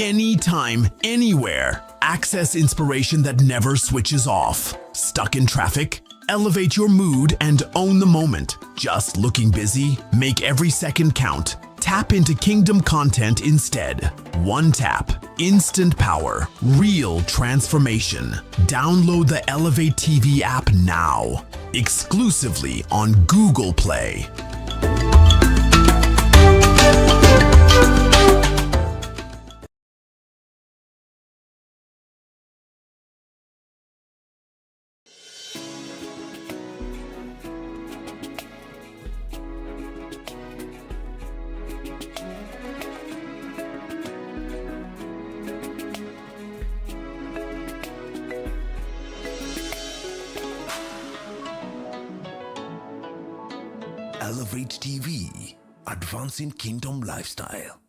anytime, anywhere. Access inspiration that never switches off. Stuck in traffic? Elevate your mood and own the moment. Just looking busy? Make every second count. Tap into Kingdom content instead. One tap, instant power, real transformation. Download the Elevate TV app now. Exclusively on Google Play. Elevate TV, advancing Kingdom lifestyle.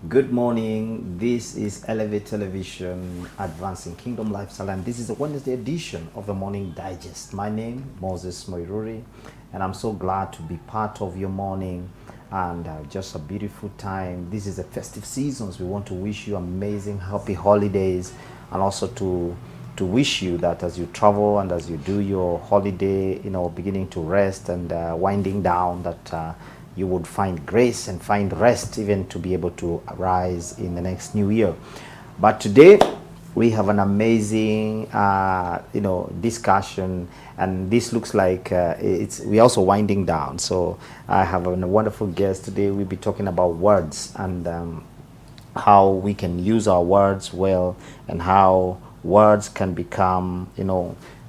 Good morning, this is Elevate Television, Advancing Kingdom Lifestyle, and this is the Wednesday edition of the Morning Digest. My name, 𝗪𝗂𝗧 𝗪𝗧, and I'm so glad to be part of your morning and just a beautiful time. This is a festive season, so we want to wish you amazing, happy holidays, and also to wish you that as you travel and as you do your holiday, beginning to rest and winding down, that you would find grace and find rest even to be able to arise in the next new year. But today we have an amazing discussion, and this looks like we're also winding down. So I have a wonderful guest today. We'll be talking about words and how we can use our words well, and how words can become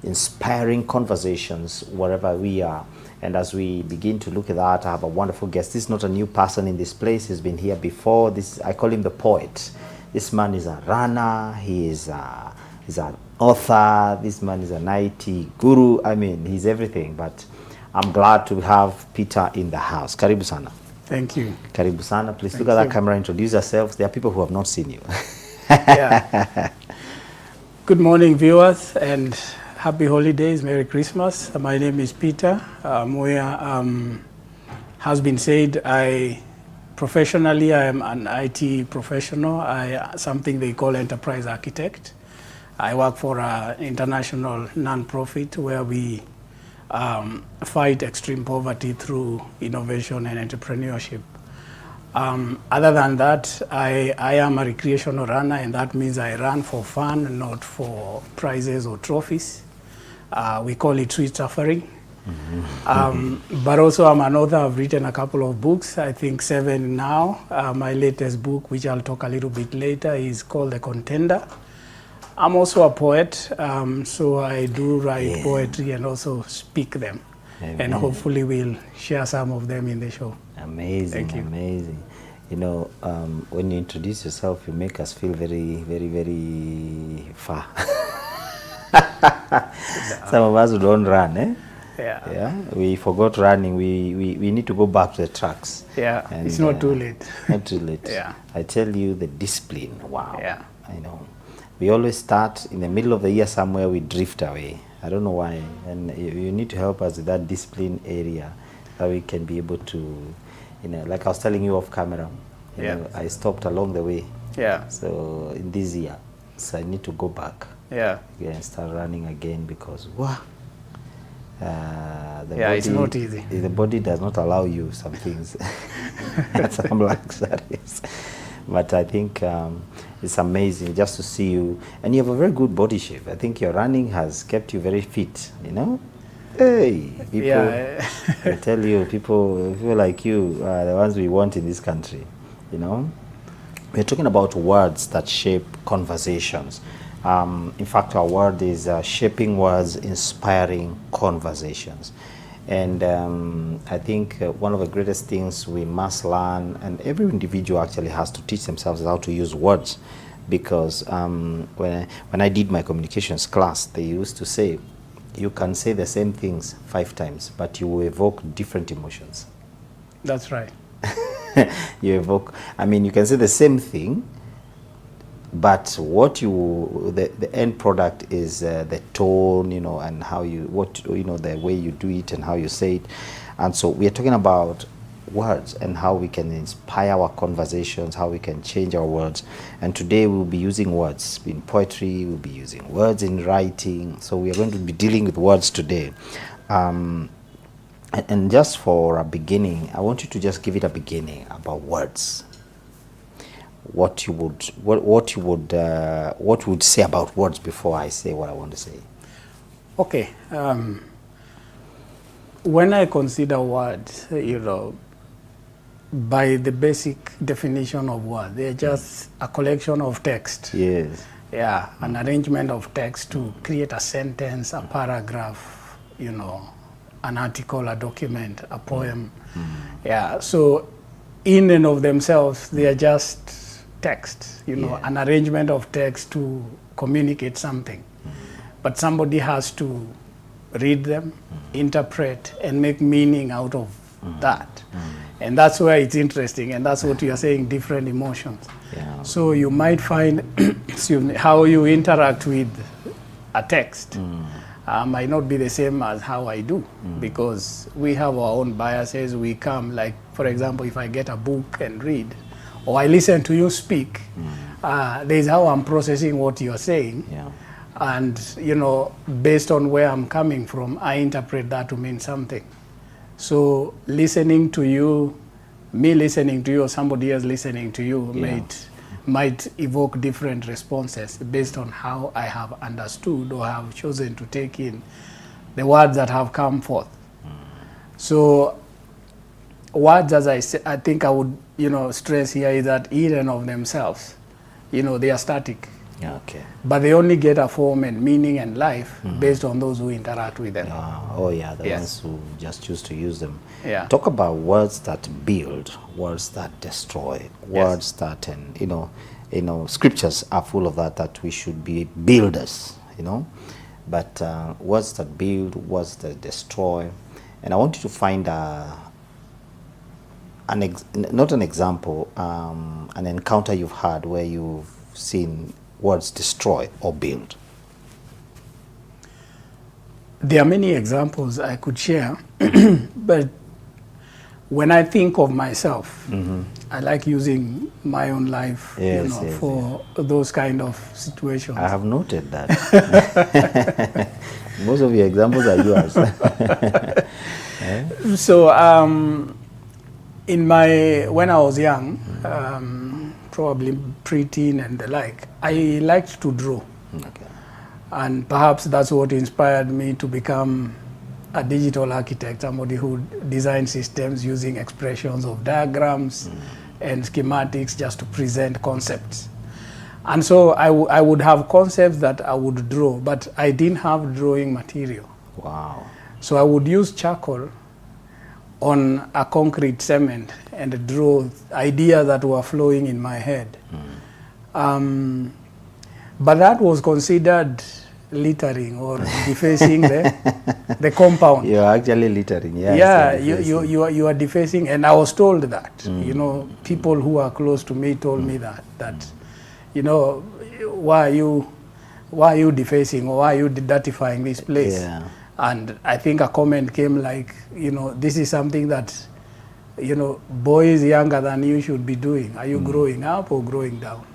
inspiring conversations wherever we are. And as we begin to look at that, I have a wonderful guest. This is not a new person in this place. He's been here before. I call him the poet. This man is a runner. He's an author. This man is an IT guru. I mean, he's everything. But I'm glad to have Peter in the house. Karibu sana. Thank you. Karibu sana. Please look at that camera. Introduce yourselves. There are people who have not seen you. Yeah. Good morning, viewers, and happy holidays, Merry Christmas. My name is Peter 𝗪𝗧𝗏. Has been said, professionally I am an IT professional. Something they call enterprise architect. I work for an international non-profit where we fight extreme poverty through innovation and entrepreneurship. Other than that, I am a recreational runner, and that means I run for fun, not for prizes or trophies. We call it street suffering. But also I'm an author. I've written a couple of books, I think 7 now. My latest book, which I'll talk a little bit later, is called The Contender. I'm also a poet, so I do write poetry and also speak them. Amen. And hopefully we'll share some of them in the show. Amazing. Thank you. Amazing. When you introduce yourself, you make us feel very, very, very far. Some of us who don't run, Yeah. We forgot running. We need to go back to the tracks. Yeah. And it's not too late. Not too late. Yeah. I tell you, the discipline. Wow. Yeah. I know. We always start in the middle of the year somewhere. We drift away. I don't know why. And you need to help us with that discipline area, that we can be able to, like I was telling you off camera. I stopped along the way. Yeah. So in this year, so I need to go back. Yeah. And start running again, because wow. Body, it's not easy. The body does not allow you some things, some luxuries. But I think it's amazing just to see you, and you have a very good body shape. I think your running has kept you very fit. Hey, people! I tell you, people like you are the ones we want in this country. We're talking about words that shape conversations. In fact, our word is shaping words, inspiring conversations. And I think one of the greatest things we must learn, and every individual actually has to teach themselves, is how to use words. Because when I did my communications class, they used to say, you can say the same things 5 times, but you will evoke different emotions. That's right. You evoke, I mean, you can say the same thing, but what you, the end product is the tone, you know, and how you, the way you do it and how you say it. And so we are talking about words and how we can inspire our conversations, how we can change our words. And today we'll be using words in poetry, we'll be using words in writing. So we are going to be dealing with words today. And just for a beginning, I want you to just give it a beginning about words. What you would say about words before I say what I want to say. Okay. When I consider words, you know, by the basic definition of words, they're just a collection of text. Yes. Yeah, an arrangement of text to create a sentence, a paragraph, you know, an article, a document, a poem. Yeah, so in and of themselves, they are just text, you know, an arrangement of text to communicate something. But somebody has to read them, interpret, and make meaning out of that. And that's where it's interesting, and that's what you are saying, different emotions. Yeah. So you might find how you interact with a text might not be the same as how I do, because we have our own biases. We come, like, for example, if I get a book and read, or I listen to you speak, there's how I'm processing what you're saying. Yeah. And, you know, based on where I'm coming from, I interpret that to mean something. So listening to you, me listening to you, or somebody else listening to you might evoke different responses based on how I have understood or have chosen to take in the words that have come forth. So words, as I say, I think I would, you know, stress here is that in and of themselves, you know, they are static. Okay. But they only get a form and meaning and life based on those who interact with them. The ones who just choose to use them. Yeah. Talk about words that build, words that destroy, words that, and you know, scriptures are full of that we should be builders, you know. But words that build, words that destroy, and I want you to find not an example, an encounter you've had where you've seen words destroy or build. There are many examples I could share, but when I think of myself, I like using my own life for those kind of situations. I have noted that. Most of your examples are yours. So when I was young, probably preteen and the like, I liked to draw. Okay. And perhaps that's what inspired me to become a digital architect, somebody who designs systems using expressions of diagrams and schematics just to present concepts. And so I would have concepts that I would draw, but I didn't have drawing material. Wow. So I would use charcoal on a concrete cement and draw ideas that were flowing in my head. But that was considered littering or defacing the compound. You're actually littering, yes. Yeah, you are defacing, and I was told that. You know, people who are close to me told me that, you know, why are you defacing, or why are you dirtifying this place? Yeah. And I think a comment came like, you know, this is something that, you know, boys younger than you should be doing. Are you growing up or growing down?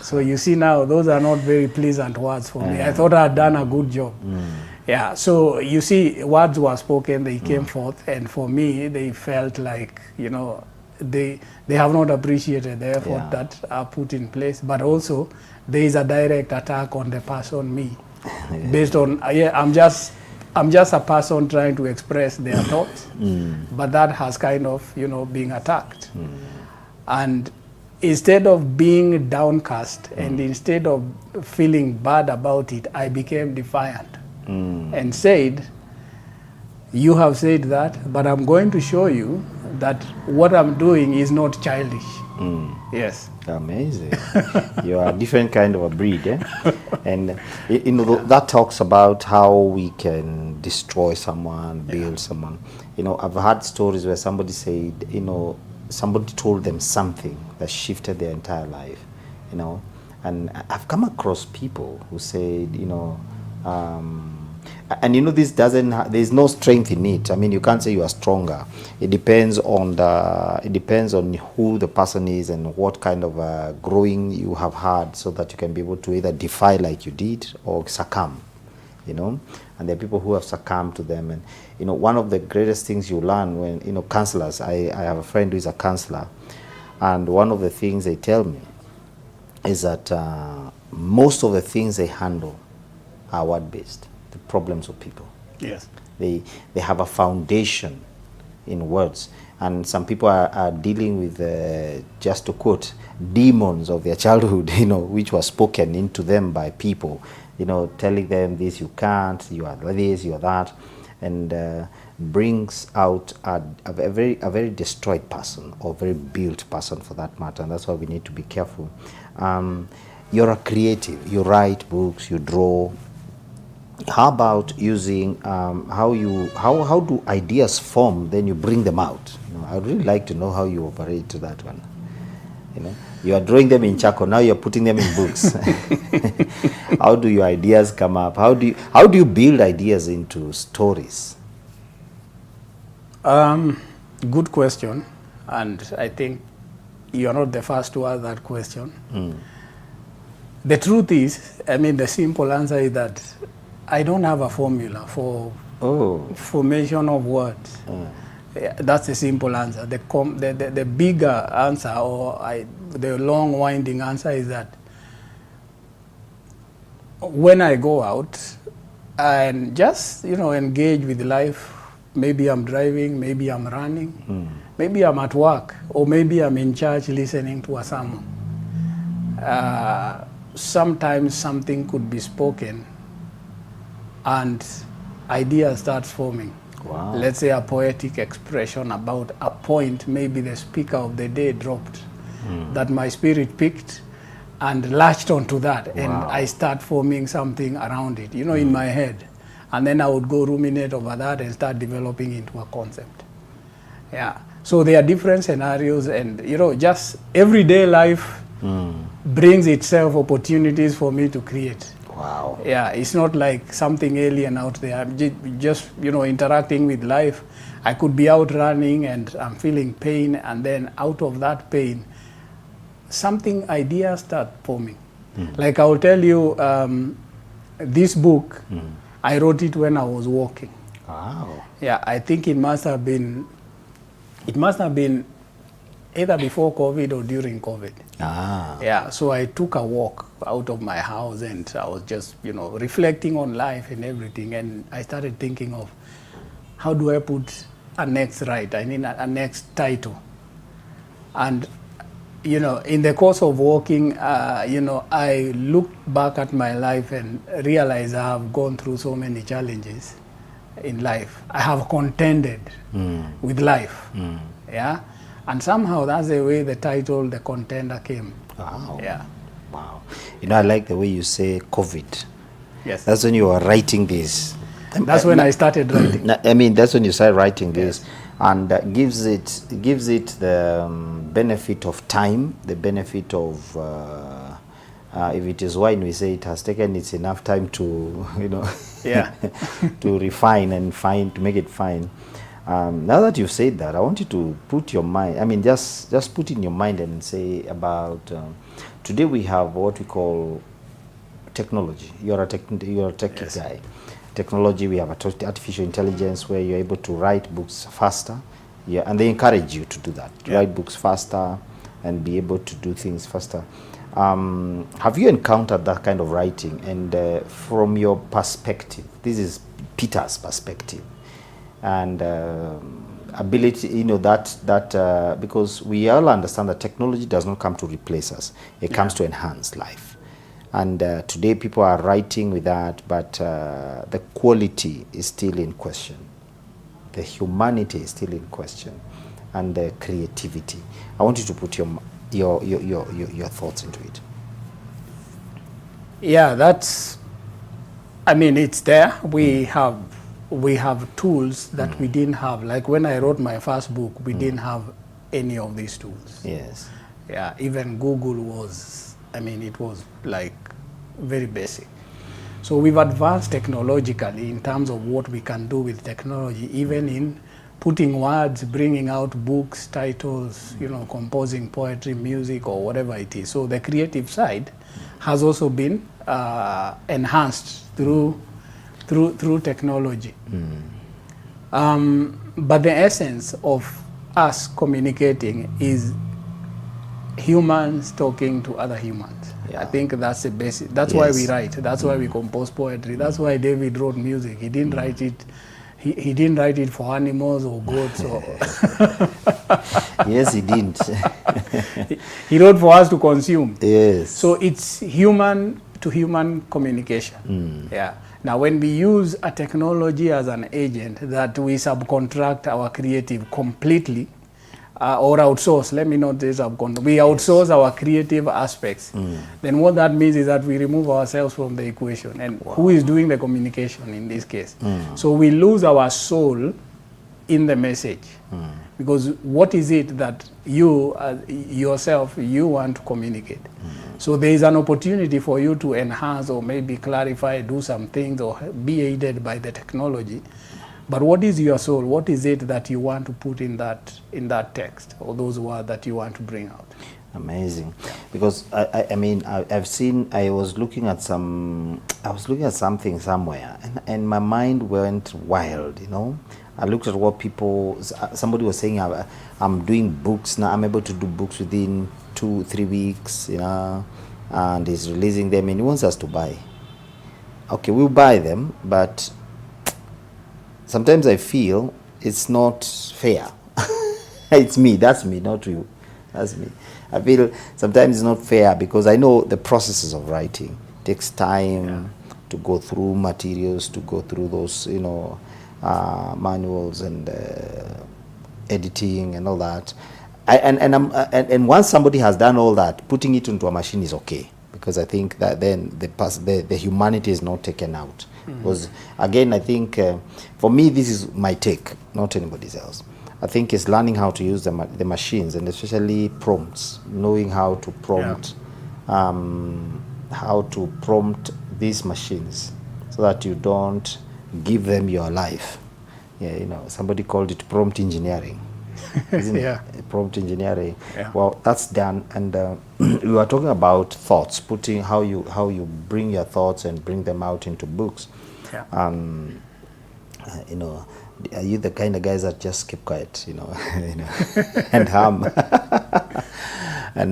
So you see now, those are not very pleasant words for me. I thought I had done a good job. Yeah, so you see, words were spoken, they came forth, and for me, they felt like, you know, they have not appreciated the effort that are put in place, but also there is a direct attack on the person, me, based on, I'm just a person trying to express their thoughts, but that has kind of, you know, being attacked. And instead of being downcast and instead of feeling bad about it, I became defiant and said, You have said that, but I'm going to show you that what I'm doing is not childish. Yes. Amazing. You are a different kind of a breed, eh? And you know, that talks about how we can destroy someone, build someone. You know, I've had stories where somebody said, you know, somebody told them something that shifted their entire life, you know. And I've come across people who said, you know, and you know, this doesn't, there's no strength in it. I mean, you can't say you are stronger. It depends on who the person is and what kind of growing you have had, so that you can be able to either defy like you did or succumb, you know. And there are people who have succumbed to them. And you know, one of the greatest things you learn when, you know, counselors, I have a friend who is a counselor, and one of the things they tell me is that most of the things they handle are word-based, the problems of people. Yes. They have a foundation in words. And some people are dealing with, just to quote, demons of their childhood, you know, which was spoken into them by people, you know, telling them this, you can't, you are this, you are that, and brings out a very destroyed person, or very built person for that matter. And that's why we need to be careful. You're a creative, you write books, you draw. How about using how do ideas form, then you bring them out? You know, I'd really like to know how you operate to that one. You know, you are drawing them in charcoal, now you're putting them in books. How do your ideas come up? How do you build ideas into stories? Good question, and I think you're not the first to ask that question. The truth is, I mean, the simple answer is that I don't have a formula for formation of words. Yeah, that's the simple answer. The bigger answer, or the long winding answer, is that when I go out and just, you know, engage with life, maybe I'm driving, maybe I'm running, maybe I'm at work, or maybe I'm in church listening to a sermon. Sometimes something could be spoken and ideas start forming. Wow. Let's say a poetic expression about a point maybe the speaker of the day dropped, that my spirit picked and latched onto that. Wow. And I start forming something around it, you know, in my head. And then I would go ruminate over that and start developing into a concept. Yeah. So there are different scenarios, and you know, just everyday life brings itself opportunities for me to create. Wow. Yeah, it's not like something alien out there. I'm just, you know, interacting with life. I could be out running and I'm feeling pain, and then out of that pain, ideas start forming. Like I'll tell you, this book, I wrote it when I was walking. Wow. Yeah, I think it must have been either before COVID or during COVID. Yeah, so I took a walk out of my house and I was just, you know, reflecting on life and everything, and I started thinking of how do I put a next right, I mean a next title. And, you know, in the course of walking, you know, I looked back at my life and realized I have gone through so many challenges in life. I have contended with life. Yeah. And somehow that's the way the title, The Contender, came. Wow. Yeah. Wow. You know, I like the way you say COVID. Yes. That's when you were writing this. That's when I started writing. I mean, that's when you started writing this. Yes. And gives it the benefit of time, the benefit of, if it is wine, we say it has taken its enough time to, you know, yeah, to refine and to make it fine. Now that you've said that, I want you to put your mind, I mean, just put in your mind and say about, today we have what we call technology. You're a tech Yes. guy. Technology, we have artificial intelligence where you're able to write books faster. Yeah, and they encourage you to do that, to write books faster and be able to do things faster. Have you encountered that kind of writing? And from your perspective, this is Peter's perspective, and ability, you know, that because we all understand that technology does not come to replace us, it comes to enhance life. And today people are writing with that, but the quality is still in question. the humanity is still in question, and the creativity. I want you to put your thoughts into it. Yeah, that's, I mean, it's there. We have tools that we didn't have. Like when I wrote my first book, we didn't have any of these tools. Yes. Yeah, even Google was, I mean, it was like very basic. So we've advanced technologically in terms of what we can do with technology, even in putting words, bringing out books, titles, you know, composing poetry, music, or whatever it is. So the creative side has also been enhanced through technology. But the essence of us communicating is humans talking to other humans. Yeah. I think that's the basic. That's why we write. That's why we compose poetry. That's why David wrote music. He didn't write it. He didn't write it for animals or goats or. Yes, he didn't. He wrote for us to consume. Yes. So it's human to human communication. Yeah. Now, when we use a technology as an agent that we subcontract our creative completely, or outsource, let me not say subcontract, we outsource our creative aspects, then what that means is that we remove ourselves from the equation. And who is doing the communication in this case? So we lose our soul in the message. Because what is it that you, yourself, you want to communicate? So there is an opportunity for you to enhance or maybe clarify, do some things, or be aided by the technology. But what is your soul? What is it that you want to put in that text, or those words that you want to bring out? Amazing. Because I mean, I was looking at something somewhere, and my mind went wild, you know. I looked at what somebody was saying, I'm doing books now, I'm able to do books within 2-3 weeks, you know, and he's releasing them, and he wants us to buy. Okay, we'll buy them, but sometimes I feel it's not fair. It's me, that's me, not you. That's me. I feel sometimes it's not fair because I know the processes of writing. It takes time to go through materials, to go through those, you know, manuals and editing and all that. And once somebody has done all that, putting it into a machine is okay, because I think that then the humanity is not taken out. Because again, I think for me, this is my take, not anybody's else. I think it's learning how to use the machines, and especially prompts, knowing how to prompt, these machines so that you don't give them your life. Yeah, you know, somebody called it prompt engineering. Isn't it? Prompt engineering. Yeah. Well, that's done, and we were talking about thoughts, putting how you bring your thoughts and bring them out into books. Yeah. You know, are you the kind of guys that just keep quiet, you know, and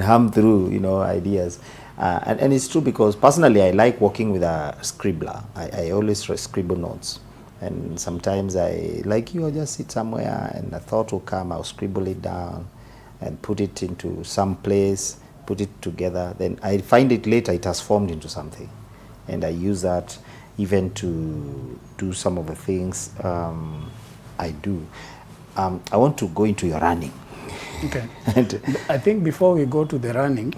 hum through, you know, ideas? And it's true, because personally I like working with a scribbler. I always scribble notes, and sometimes I I'll just sit somewhere and a thought will come, I'll scribble it down and put it into some place, put it together, then I find it later it has formed into something, and I use that even to do some of the things I do. I want to go into your running. Okay. I think before we go to the running,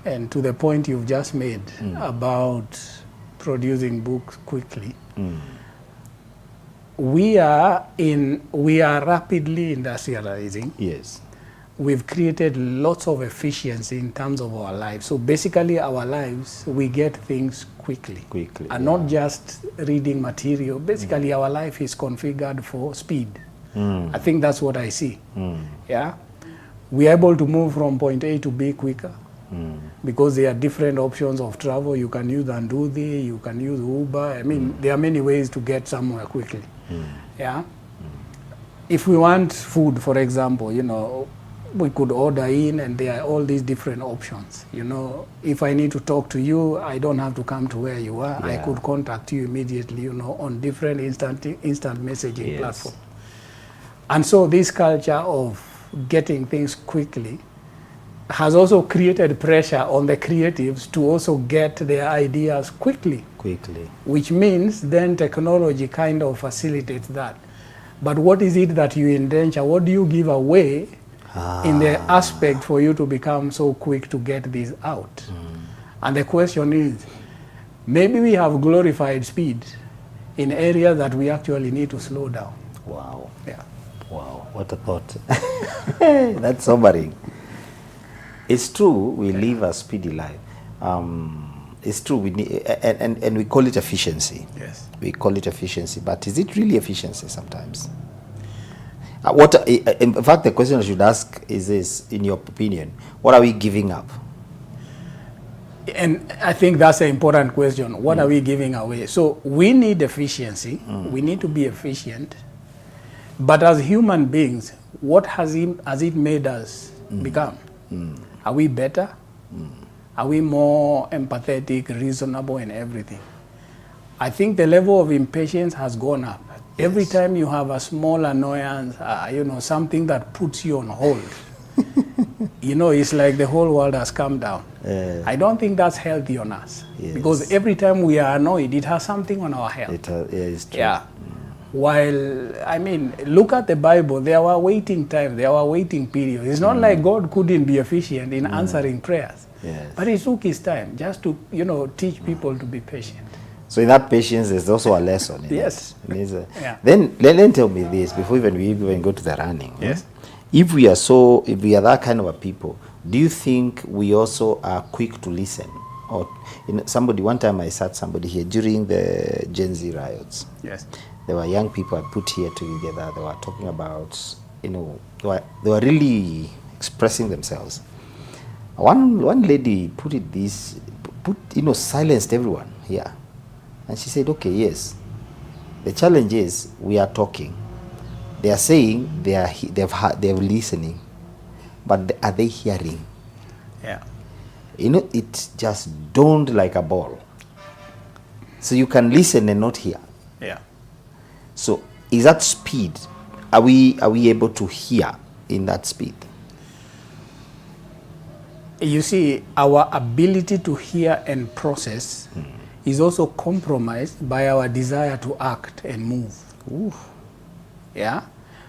and to the point you've just made about producing books quickly, we are rapidly industrializing. Yes. We've created lots of efficiency in terms of our lives. So basically our lives, we get things quickly. And not just reading material. Basically our life is configured for speed. I think that's what I see. Yeah. We're able to move from point A to B quicker. Because there are different options of travel. You can use Andudhi, you can use Uber. I mean, there are many ways to get somewhere quickly. Yeah. If we want food, for example, you know, we could order in, and there are all these different options. You know, if I need to talk to you, I don't have to come to where you are. I could contact you immediately, you know, on different instant messaging platforms. And so this culture of getting things quickly has also created pressure on the creatives to also get their ideas quickly. Which means then technology kind of facilitates that. But what is it that you endanger? What do you give away in the aspect for you to become so quick to get this out? And the question is, maybe we have glorified speed in areas that we actually need to slow down. Wow. Yeah. Wow, what a thought. That's sobering. It's true, we live a speedy life. It's true, we need, and we call it efficiency. Yes. We call it efficiency, but is it really efficiency sometimes? In fact, the question I should ask is this, in your opinion, what are we giving up? And I think that's an important question. What are we giving away? So we need efficiency. We need to be efficient. But as human beings, what has it made us become? Are we better? Are we more empathetic, reasonable, and everything? I think the level of impatience has gone up. Yes. Every time you have a small annoyance, something that puts you on hold, it's like the whole world has come down. I don't think that's healthy on us. Yes. Because every time we are annoyed, it has something on our health. It's true. Yeah. While, look at the Bible, there were waiting times, there were waiting periods. It's not like God couldn't be efficient in answering prayers. Yes. But he took his time just to, teach people to be patient. So in that patience, there's also a lesson. Yes. Yeah. Then tell me this, before we even go to the running. Yes. If we are that kind of a people, do you think we also are quick to listen? Or one time I sat somebody here during the Gen Z riots. Yes. There were young people I put here together. They were talking about, they were really expressing themselves. One lady silenced everyone here. And she said, okay, yes, the challenge is we are talking. They are saying they're listening, but are they hearing? Yeah. It just dawned like a ball. So you can listen and not hear. Yeah. So is that speed? Are we able to hear in that speed? You see, our ability to hear and process is also compromised by our desire to act and move. Ooh. Yeah.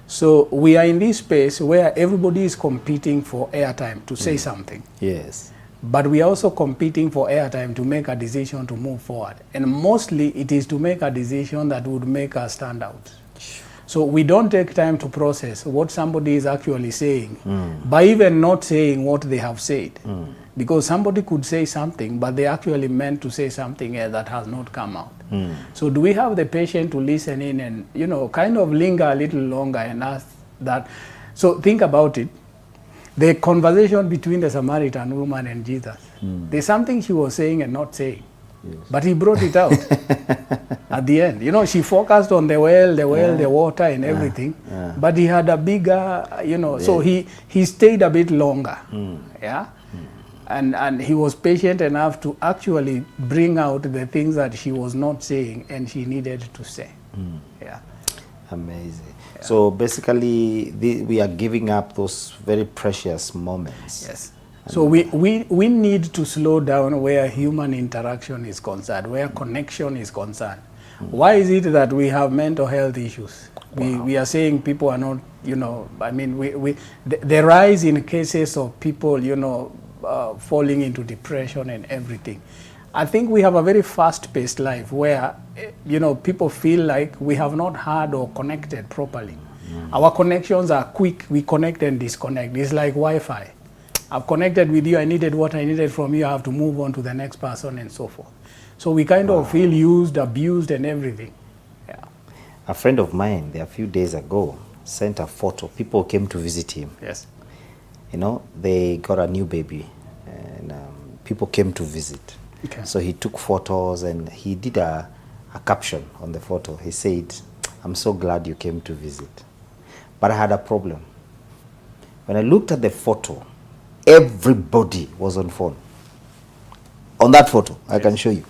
So we are in this space where everybody is competing for airtime to say something. Yes. But we are also competing for airtime to make a decision to move forward. And mostly it is to make a decision that would make us stand out. So we don't take time to process what somebody is actually saying by even not saying what they have said. Because somebody could say something, but they actually meant to say something that has not come out. So do we have the patience to listen in and, kind of linger a little longer and ask that? So think about it. The conversation between the Samaritan woman and Jesus. There's something she was saying and not saying. Yes. But he brought it out at the end. She focused on the well, the water and everything. But he had a bigger, so he stayed a bit longer. Yeah. And he was patient enough to actually bring out the things that she was not saying and she needed to say. Yeah. Amazing. Yeah. So basically, we are giving up those very precious moments. Yes. So we need to slow down where human interaction is concerned, where connection is concerned. Why is it that we have mental health issues? Wow. We are saying people are not, the rise in cases of people, falling into depression and everything. I think we have a very fast-paced life where, people feel like we have not had or connected properly. Our connections are quick. We connect and disconnect. It's like Wi-Fi. I've connected with you. I needed what I needed from you. I have to move on to the next person and so forth. So we kind of feel used, abused, and everything. Yeah. A friend of mine, a few days ago, sent a photo. People came to visit him. Yes. They got a new baby, and people came to visit. Okay. So he took photos, and he did a caption on the photo. He said, "I'm so glad you came to visit. But I had a problem. When I looked at the photo, everybody was on phone. On that photo, I can show you.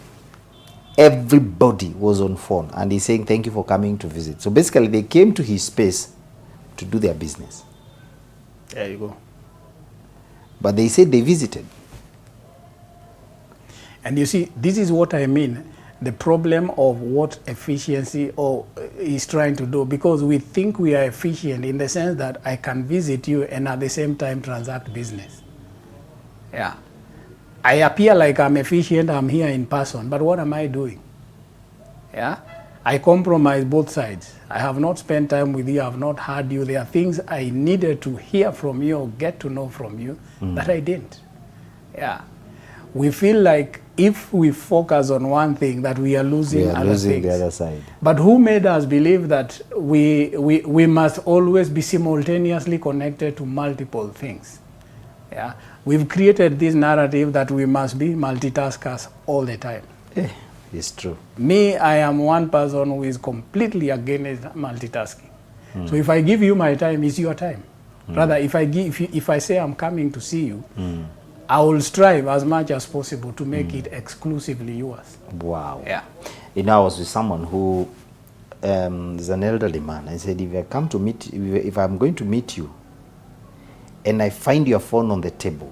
Everybody was on phone. And he's saying, thank you for coming to visit." So basically, they came to his space to do their business. There you go. But they said they visited. And you see, this is what I mean. the problem of what efficiency or is trying to do, because we think we are efficient in the sense that I can visit you and at the same time transact business. Yeah. I appear like I'm efficient, I'm here in person, but what am I doing? Yeah. I compromise both sides. I have not spent time with you, I have not heard you. There are things I needed to hear from you or get to know from you that I didn't. Yeah. We feel like if we focus on one thing that we are losing other things. The other side. But who made us believe that we must always be simultaneously connected to multiple things? Yeah. We've created this narrative that we must be multitaskers all the time. It's true. Me, I am one person who is completely against multitasking. So if I give you my time, it's your time. Rather, if I say I'm coming to see you, I will strive as much as possible to make it exclusively yours. Wow. Yeah. You know, I was with someone who is an elderly man. I said, if I'm going to meet you, and I find your phone on the table,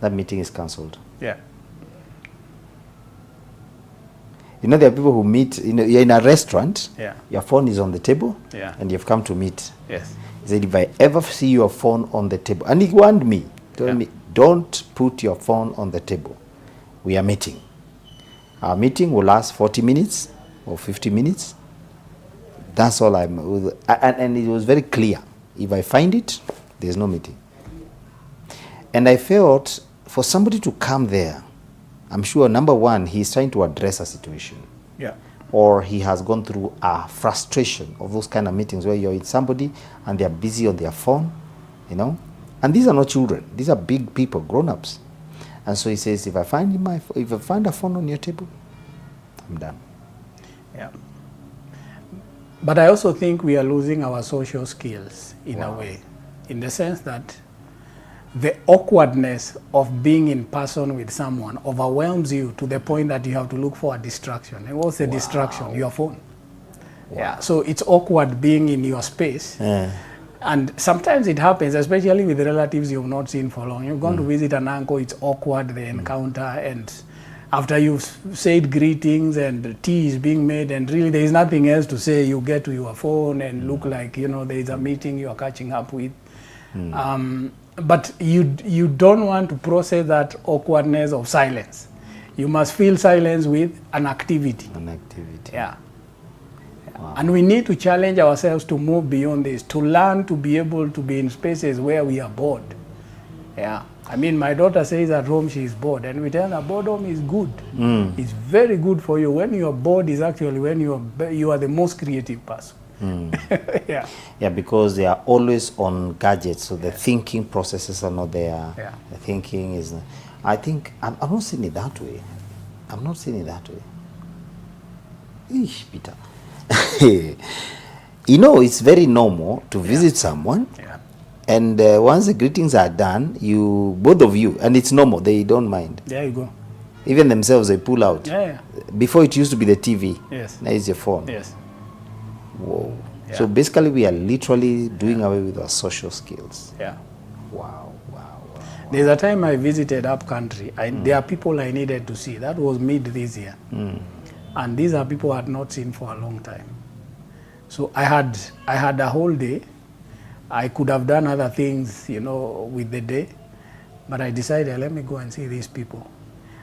that meeting is cancelled. Yeah. You know, there are people who meet, you're in a restaurant, Yeah. your phone is on the table, Yeah. and you've come to meet. Yes. He said, if I ever see your phone on the table, and he warned me, told me, don't put your phone on the table. We are meeting. Our meeting will last 40 minutes or 50 minutes. That's all and it was very clear. If I find it, there's no meeting. And I felt for somebody to come there, I'm sure, number one, he's trying to address a situation. Yeah. Or he has gone through a frustration of those kind of meetings where you're with somebody and they're busy on their phone, you know. And these are not children. These are big people, grown-ups. And so he says, if I find a phone on your table, I'm done. Yeah. But I also think we are losing our social skills in a way, in the sense that the awkwardness of being in person with someone overwhelms you to the point that you have to look for a distraction. And what's the distraction? Your phone. Yeah. So it's awkward being in your space. And sometimes it happens, especially with relatives you've not seen for long. You've gone to visit an uncle, it's awkward, the encounter, and after you've said greetings and tea is being made and really there is nothing else to say, you get to your phone and look like, you know, there is a meeting you are catching up with. But you don't want to process that awkwardness of silence. You must fill silence with an activity. An activity. Yeah. Wow. And we need to challenge ourselves to move beyond this, to learn to be able to be in spaces where we are bored. Yeah. I mean, my daughter says at home she is bored, and we tell her boredom is good. It's very good for you. When you are bored is actually when you are the most creative person. Yeah. Yeah, because they are always on gadgets, so the thinking processes are not there. Yeah. The thinking is, I think, I'm not seeing it that way. I'm not seeing it that way. Eesh, Peter. You know, it's very normal to visit someone, and once the greetings are done, both of you, and it's normal, they don't mind. There you go. Even themselves, they pull out. Yeah. Before it used to be the TV. Yes. Now it's your phone. Yes. Whoa. Yeah. So basically, we are literally doing away with our social skills. Yeah. Wow. There's a time I visited up country. There are people I needed to see. That was mid this year. And these are people I had not seen for a long time. So I had a whole day. I could have done other things, you know, with the day. But I decided, let me go and see these people.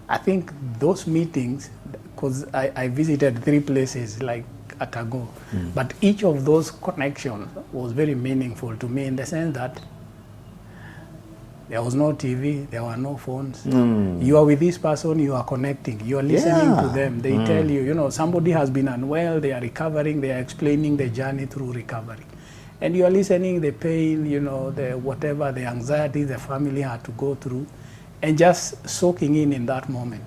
I think those meetings, because I visited 3 places like at ago, but each of those connections was very meaningful to me in the sense that there was no TV, there were no phones. You are with this person, you are connecting, you are listening to them. They tell you, you know, somebody has been unwell, they are recovering, they are explaining the journey through recovery. And you are listening the pain, you know, the whatever, the anxiety the family had to go through, and just soaking in that moment.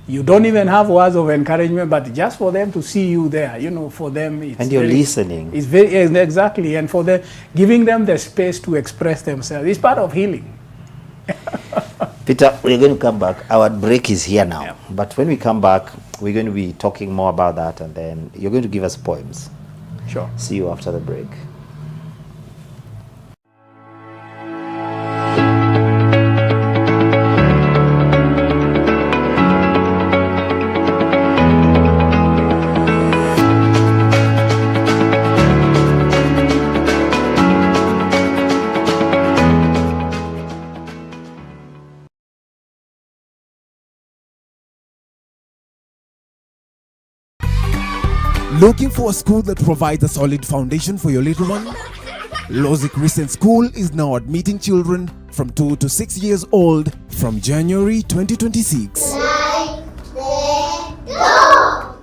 You don't even have words of encouragement, but just for them to see you there, you know, for them it's and you're listening. It's very, exactly, and for them, giving them the space to express themselves is part of healing. Peter, we're going to come back. Our break is here now. But when we come back, we're going to be talking more about that, and then you're going to give us poems. Sure. See you after the break. Looking for a school that provides a solid foundation for your little one? 𝗪𝗠𝗥 Christian School is now admitting children from 2 to 6 years old from January 2026.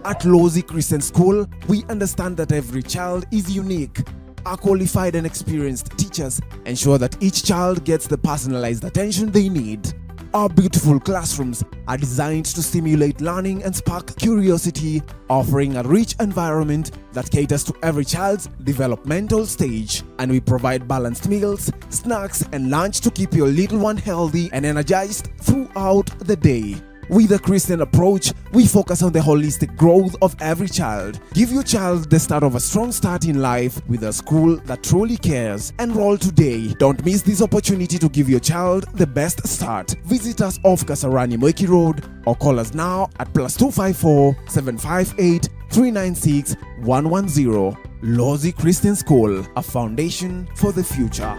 At 𝗪𝗠𝗥 Christian School, we understand that every child is unique. Our qualified and experienced teachers ensure that each child gets the personalized attention they need. Our beautiful classrooms are designed to stimulate learning and spark curiosity, offering a rich environment that caters to every child's developmental stage. And we provide balanced meals, snacks, and lunch to keep your little one healthy and energized throughout the day. With a Christian approach, we focus on the holistic growth of every child. Give your child the start of a strong start in life with a school that truly cares. Enroll today. Don't miss this opportunity to give your child the best start. Visit us off Kasarani Mweki Road or call us now at +254 758 396 110. 𝗪𝗠𝗥 Christian School, a foundation for the future.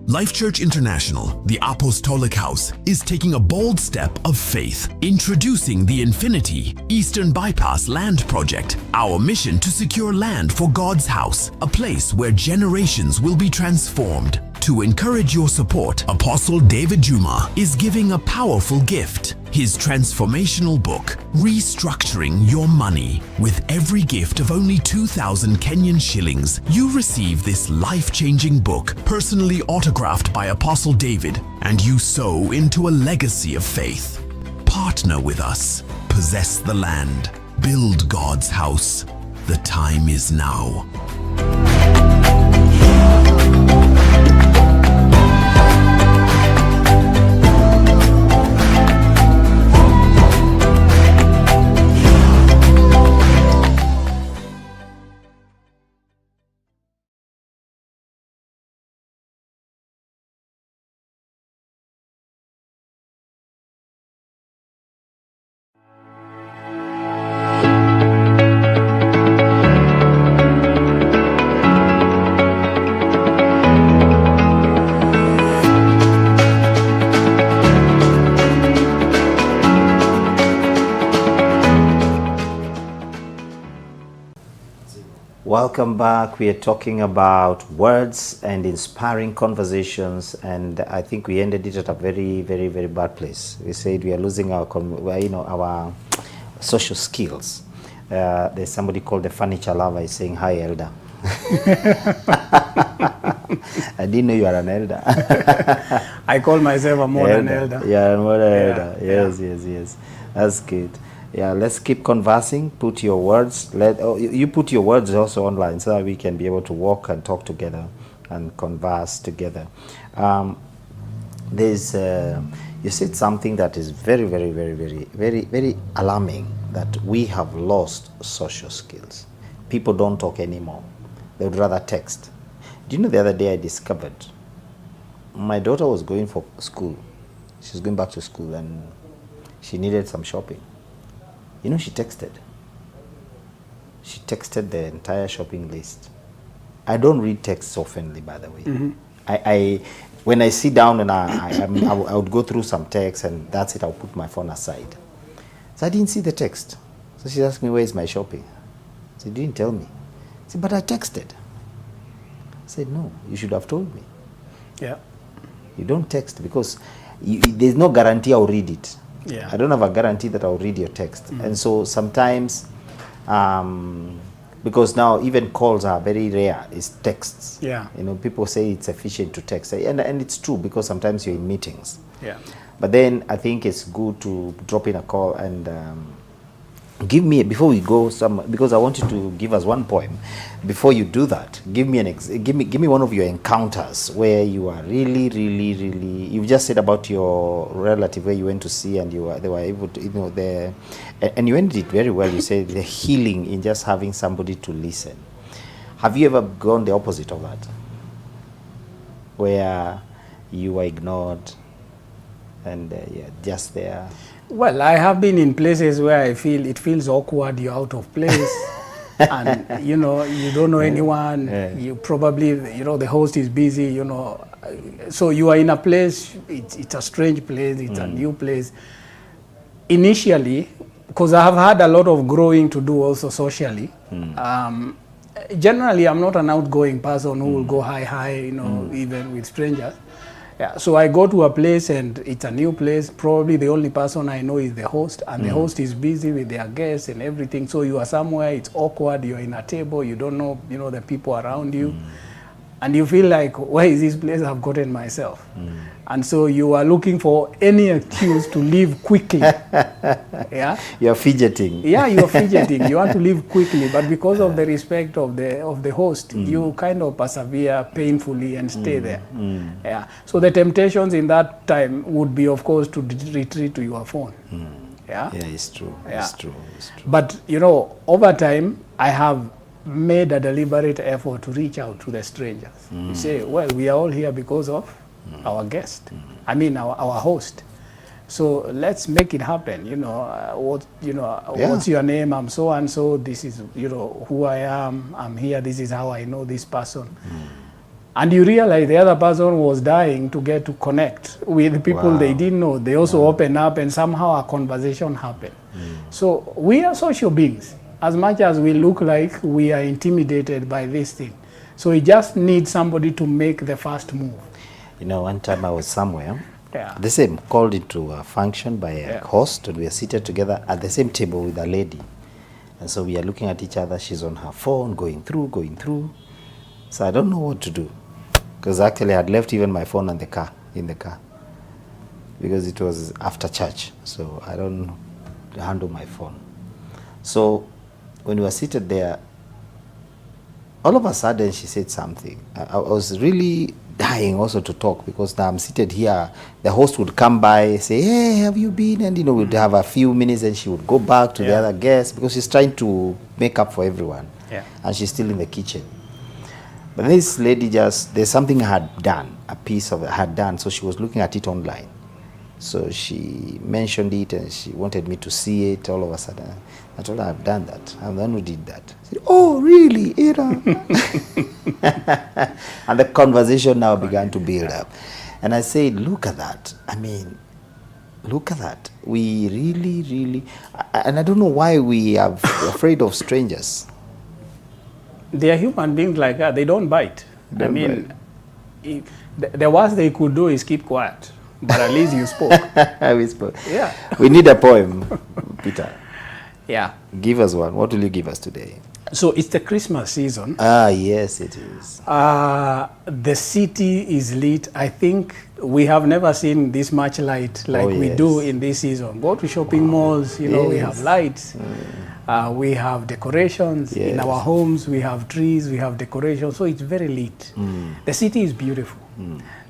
Life Church International, the Apostolic House, is taking a bold step of faith, introducing the Infinity Eastern Bypass Land Project, our mission to secure land for God's house, a place where generations will be transformed. To encourage your support, Apostle 𝗪𝗲𝗠𝗪 is giving a powerful gift, his transformational book, Restructuring Your Money. With every gift of only 2,000 Kenyan shillings, you receive this life-changing book, personally autographed by Apostle David, and you sow into a legacy of faith. Partner with us, possess the land, build God's house. The time is now. Welcome back. We are talking about words and inspiring conversations, and I think we ended it at a very, very, very bad place. We said we are losing our, our social skills. There's somebody called the furniture lover is saying, "Hi, elder." I didn't know you are an elder. I call myself a modern elder. Yeah, a modern elder. Yeah. Yes. That's good. Yeah, let's keep conversing. Put your words. You put your words also online so that we can be able to walk and talk together and converse together. You said something that is very, very, very, very, very, very alarming, that we have lost social skills. People don't talk anymore. They would rather text. Do you know the other day I discovered my daughter was going for school. She was going back to school and she needed some shopping. You know, she texted. She texted the entire shopping list. I don't read texts oftenly, by the way. Mm-hmm. When I sit down and I would go through some text and that's it, I'll put my phone aside. So I didn't see the text. So she asked me, "Where is my shopping?" I said, "You didn't tell me." I said, "But I texted." I said, "No, you should have told me." Yeah. You don't text because there's no guarantee I'll read it. Yeah. I don't have a guarantee that I'll read your text. Mm-hmm. And so sometimes, because now even calls are very rare, it's texts. Yeah. You know, people say it's efficient to text. And it's true because sometimes you're in meetings. Yeah. But then I think it's good to drop in a call and give me, before we go, because I want you to give us one poem. Before you do that, give me one of your encounters where you are really, really, really, you've just said about your relative where you went to see and they were able to, and you ended it very well. You said the healing in just having somebody to listen. Have you ever gone the opposite of that? Where you were ignored and you're just there? Well, I have been in places where I feel it feels awkward, you're out of place. And, you know, you don't know anyone. You probably, you know, the host is busy, you know. So you are in a place, it's a strange place, it's a new place. Initially, because I have had a lot of growing to do also socially, generally I'm not an outgoing person who will go high, you know, even with strangers. Yeah, so I go to a place and it's a new place. Probably the only person I know is the host, and the host is busy with their guests and everything. So you are somewhere, it's awkward, you're in a table, you don't know, you know, the people around you. And you feel like, where is this place I've gotten myself? And so you are looking for any excuse to leave quickly. Yeah? You're fidgeting. Yeah, you're fidgeting. You want to leave quickly, but because of the respect of the host, you kind of persevere painfully and stay there. Yeah. So the temptations in that time would be, of course, to retreat to your phone. Yeah? Yeah, it's true. Yeah. It's true. It's true. But, you know, over time, I have made a deliberate effort to reach out to the strangers. You say, well, we are all here because of our guest. I mean, our host. So let's make it happen. You know, what's your name? I'm so and so. This is, you know, who I am. I'm here. This is how I know this person. And you realize the other person was dying to get to connect with people they didn't know. They also open up, and somehow a conversation happened. So we are social beings, as much as we look like we are intimidated by this thing. So we just need somebody to make the first move. You know, one time I was somewhere, the same, called into a function by a host, and we are seated together at the same table with a lady. And so we are looking at each other. She's on her phone, going through. So I don't know what to do, because actually I had left even my phone in the car, because it was after church. So I don't handle my phone. So when we were seated there, all of a sudden she said something. I was really dying also to talk, because now I'm seated here. The host would come by, say, hey, have you been? And, you know, we'd have a few minutes, and she would go back to the other guests, because she's trying to make up for everyone. And she's still in the kitchen. But this lady there's something I had done, a piece of it I had done, so she was looking at it online. So she mentioned it, and she wanted me to see it. All of a sudden, I told her, I've done that. I'm the one who did that. She said, oh, really? And the conversation now began to build up. And I said, look at that. I mean, look at that. We really, and I don't know why we are afraid of strangers. They are human beings like that. They don't bite. I mean, the worst they could do is keep quiet. But at least you spoke. We spoke. Yeah. We need a poem, Peter. Yeah. Give us one. What will you give us today? So it's the Christmas season. Ah, yes, it is. The city is lit. I think we have never seen this much light like we do in this season. Go to shopping malls, you know, we have lights. We have decorations. In our homes, we have trees, we have decorations. So it's very lit. The city is beautiful.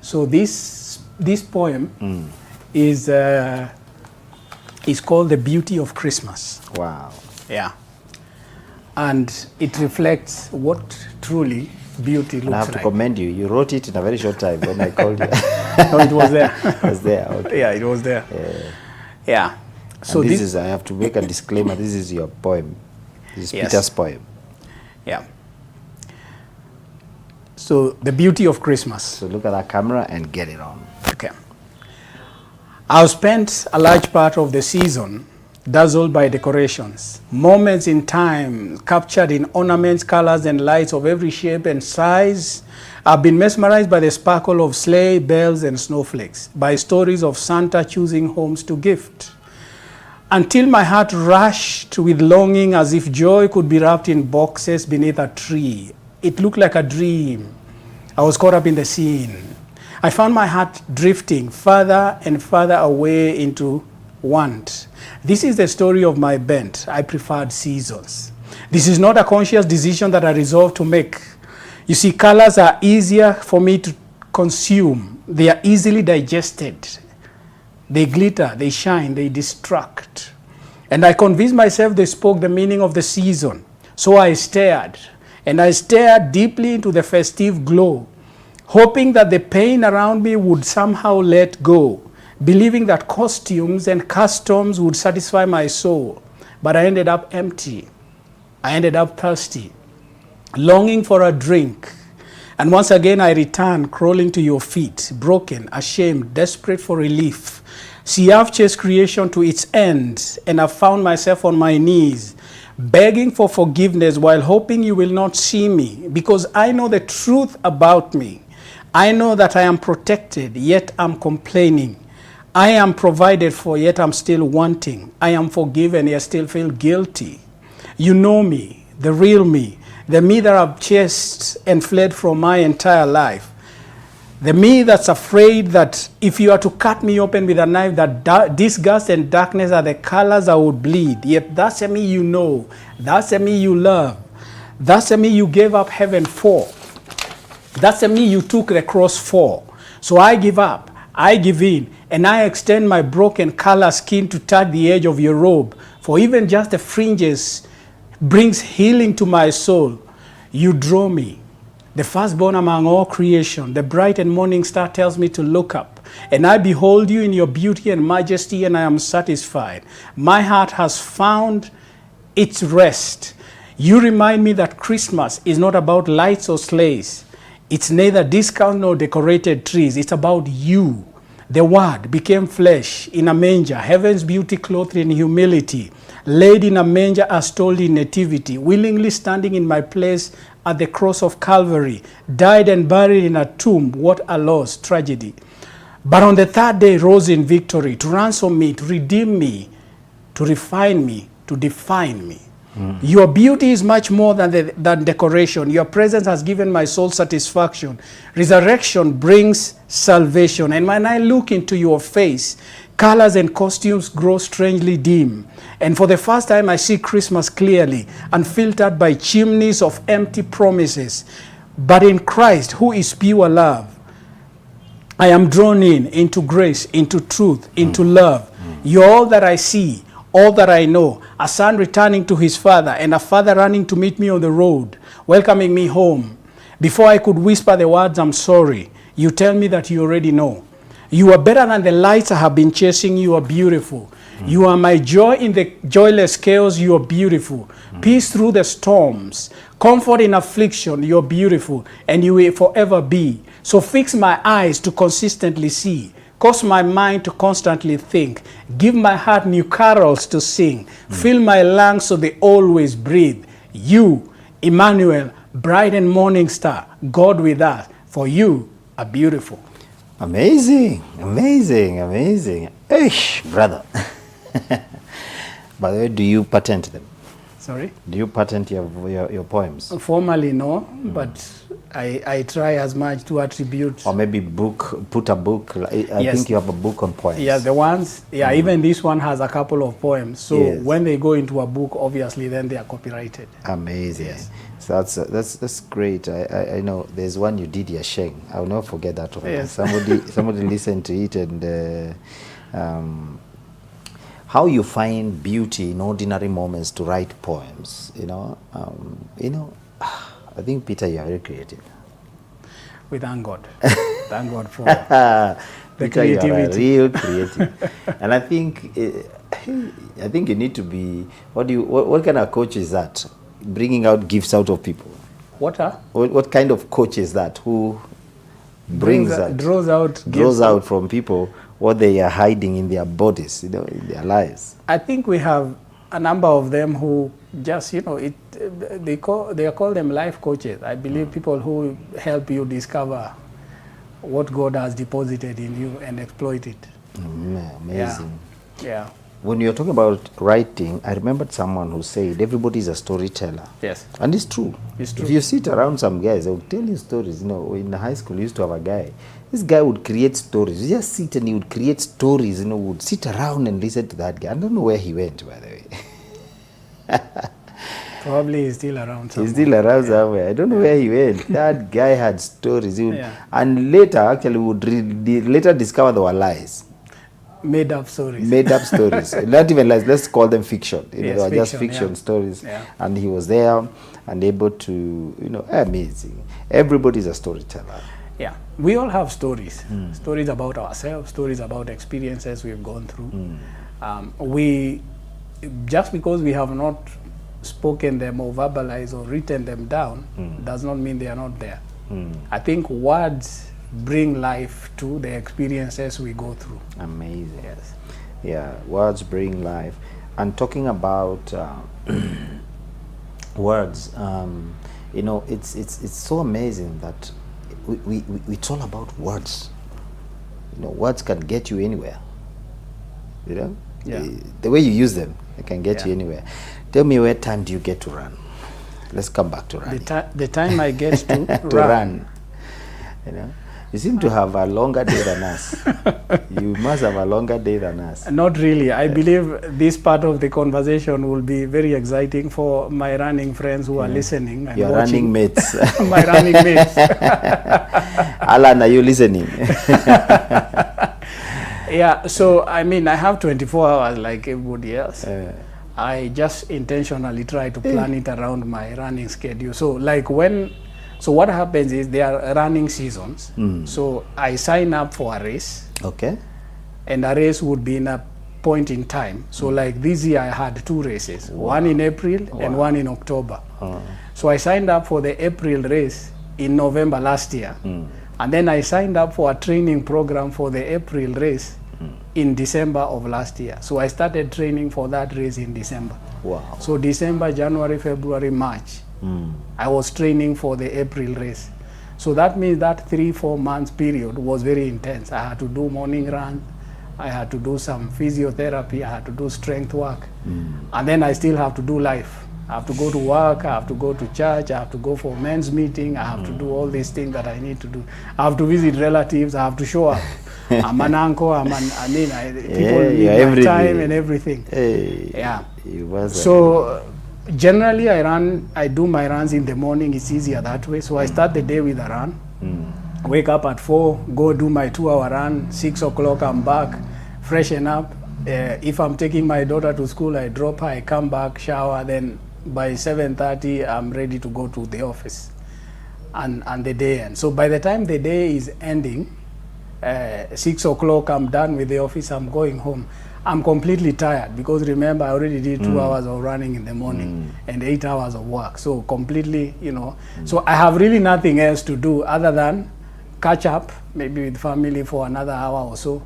So this poem is called The Beauty of Christmas. Wow. Yeah. And it reflects what truly beauty looks like. I have to commend you. You wrote it in a very short time when I called you. No, it was there. It was there, okay. Yeah, it was there. Yeah. So this is, I have to make a disclaimer, this is your poem. This is Peter's poem. Yeah. So, The Beauty of Christmas. So look at that camera and get it on. Okay. I've spent a large part of the season dazzled by decorations, moments in time captured in ornaments, colors, and lights of every shape and size. I've been mesmerized by the sparkle of sleigh bells and snowflakes, by stories of Santa choosing homes to gift, until my heart rushed with longing as if joy could be wrapped in boxes beneath a tree. It looked like a dream. I was caught up in the scene. I found my heart drifting further and further away into want. This is the story of my bent. I preferred seasons. This is not a conscious decision that I resolved to make. You see, colors are easier for me to consume. They are easily digested. They glitter, they shine, they distract. And I convinced myself they spoke the meaning of the season. So I stared, and I stared deeply into the festive glow, hoping that the pain around me would somehow let go, believing that costumes and customs would satisfy my soul. But I ended up empty. I ended up thirsty, longing for a drink. And once again I returned, crawling to your feet, broken, ashamed, desperate for relief. See, I've chased creation to its end, and I've found myself on my knees, begging for forgiveness while hoping you will not see me, because I know the truth about me. I know that I am protected, yet I'm complaining. I am provided for, yet I'm still wanting. I am forgiven, yet still feel guilty. You know me, the real me, the me that I've chased and fled from my entire life. The me that's afraid that if you are to cut me open with a knife, that disgust and darkness are the colors I would bleed. Yet that's a me you know. That's a me you love. That's a me you gave up heaven for. That's a me you took the cross for. So I give up. I give in, and I extend my broken color skin to touch the edge of your robe. For even just the fringes brings healing to my soul. You draw me, the firstborn among all creation. The bright and morning star tells me to look up, and I behold you in your beauty and majesty, and I am satisfied. My heart has found its rest. You remind me that Christmas is not about lights or sleighs. It's neither discount nor decorated trees. It's about you. The Word became flesh in a manger, heaven's beauty clothed in humility, laid in a manger as told in nativity, willingly standing in my place at the cross of Calvary, died and buried in a tomb. What a loss, tragedy. But on the third day rose in victory to ransom me, to redeem me, to refine me, to define me. Your beauty is much more than decoration. Your presence has given my soul satisfaction. Resurrection brings salvation. And when I look into your face, colors and costumes grow strangely dim. And for the first time, I see Christmas clearly, unfiltered by chimneys of empty promises. But in Christ, who is pure love, I am drawn into grace, into truth, into love. You're all that I see, all that I know. A son returning to his father, and a father running to meet me on the road, welcoming me home. Before I could whisper the words, I'm sorry, you tell me that you already know. You are better than the lights I have been chasing. You are beautiful. You are my joy in the joyless chaos. You are beautiful. Peace through the storms. Comfort in affliction. You are beautiful, and you will forever be. So fix my eyes to consistently see. Cause my mind to constantly think. Give my heart new carols to sing. Fill my lungs so they always breathe. You, Emmanuel, bright and morning star, God with us, for you are beautiful. Amazing, amazing, amazing. Eish, brother. By the way, do you patent them? Sorry? Do you patent your poems? Formally, no, but I try as much to attribute. Or maybe put a book. I Yes. think you have a book on poems. Yeah, the ones, even this one has a couple of poems. So Yes. when they go into a book, obviously, then they are copyrighted. Amazing. Yes. So that's great. I know there's one you did, Yasheng. I will not forget that one. Yes. Somebody listened to it, and how you find beauty in ordinary moments to write poems. I think, Peter, you are very creative. We thank God. Thank God for the Peter, you are creativity. real creative. And I think you need to be. What kind of coach is that? Bringing out gifts out of people. What kind of coach is that? Who brings that? Draws out from people what they are hiding in their bodies, in their lives. I think we have a number of them who just, they are called them life coaches. I believe people who help you discover what God has deposited in you and exploit it. Amazing. Yeah. When you're talking about writing, I remembered someone who said everybody is a storyteller. Yes. And it's true. It's true. If you sit around some guys, they will tell you stories. In high school, we used to have a guy. This guy would create stories. You just sit and he would create stories, would sit around and listen to that guy. I don't know where he went, by the way. Probably he's still around somewhere. He's still around somewhere. I don't know where he went. That guy had stories. Yeah. And later, actually, later discover they were lies. Made up stories. Made up stories. Not even lies. Let's call them fiction. Yes, they were just fiction, fiction stories. Yeah. And he was there and able to, amazing. Everybody's a storyteller. Yeah, we all have stories. Stories about ourselves, stories about experiences we've gone through. Just because we have not spoken them or verbalized or written them down does not mean they are not there. I think words bring life to the experiences we go through. Amazing. Yes. Yeah, words bring life. And talking about words, you know, it's so amazing that it's all about words. You know, words can get you anywhere. You know, Yeah. the way you use them, it can get you anywhere. Tell me, where time do you get to run? Let's come back to running. The time I get to, to run. You know, you seem to have a longer day than us. You must have a longer day than us. Not really. I believe this part of the conversation will be very exciting for my running friends who are listening and Your watching. running mates. My running mates. Alan, are you listening? Yeah, so I mean, I have 24 hours like everybody else. I just intentionally try to plan it around my running schedule. So like so what happens is there are running seasons. So I sign up for a race. Okay. And a race would be in a point in time. So like this year I had 2 races, one in April and one in October. So I signed up for the April race in November last year. And then I signed up for a training program for the April race in December of last year. So I started training for that race in December. Wow. So December, January, February, March, I was training for the April race. So that means that 3-4 months period was very intense. I had to do morning run, I had to do some physiotherapy, I had to do strength work, and then I still have to do life. I have to go to work, I have to go to church, I have to go for men's meeting, I have to do all these things that I need to do. I have to visit relatives, I have to show up. I'm an uncle, people need my time and everything. Hey, yeah. You So generally I do my runs in the morning. It's easier that way. So I start the day with a run. Wake up at 4, go do my 2-hour run. 6 o'clock I'm back, freshen up. If I'm taking my daughter to school, I drop her, I come back, shower, then by 7:30 I'm ready to go to the office and the day ends. So by the time the day is ending, 6 o'clock I'm done with the office, I'm going home. I'm completely tired because remember I already did 2 hours of running in the morning and 8 hours of work. So completely, you know, so I have really nothing else to do other than catch up maybe with family for another hour or so.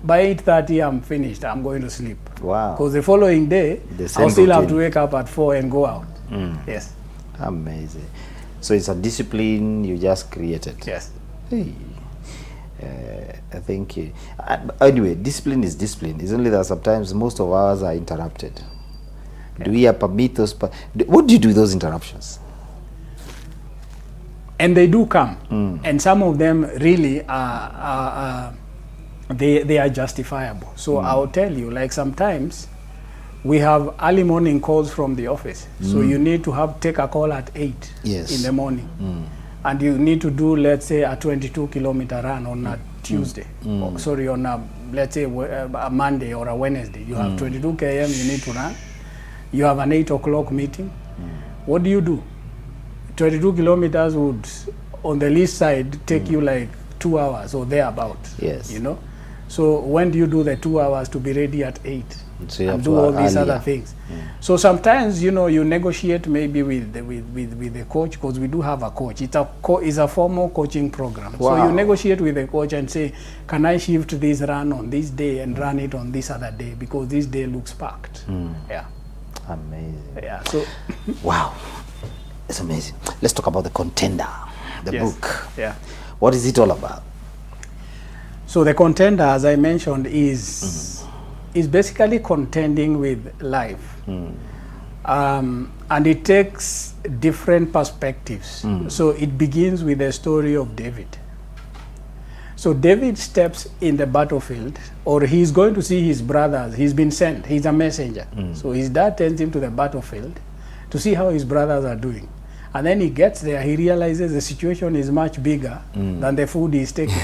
By 8:30 I'm finished, I'm going to sleep. Wow. Because the following day I'll still have to wake up at 4 and go out. Yes. Amazing. So it's a discipline you just created. Yes. Hey. I think anyway, discipline is discipline. It's only that sometimes most of ours are interrupted. Do we permit those? What do you do with those interruptions? And they do come, and some of them really they are justifiable. So I'll tell you, like sometimes we have early morning calls from the office. So you need to take a call at 8 in the morning. And you need to do, let's say, a 22-kilometer run on a Tuesday. Sorry, on a, let's say, a Monday or a Wednesday. You have 22 km you need to run. You have an 8 o'clock meeting. What do you do? 22 kilometers would, on the least side, take you like 2 hours or thereabout. Yes. You know? So when do you do the 2 hours to be ready at 8? So you and have do to all these earlier. other things. So sometimes, you know, you negotiate maybe with the coach, because we do have a coach. It's a formal coaching program. Wow. So you negotiate with the coach and say, can I shift this run on this day and run it on this other day because this day looks packed. Yeah. Amazing. Yeah. So wow, it's amazing. Let's talk about the Contender, the Yes. book. Yeah. What is it all about? So the Contender, as I mentioned, is basically contending with life. And it takes different perspectives. So it begins with the story of David. So David steps in the battlefield, or he's going to see his brothers. He's been sent, he's a messenger. So his dad sends him to the battlefield to see how his brothers are doing. And then he gets there, he realizes the situation is much bigger than the food he's taking.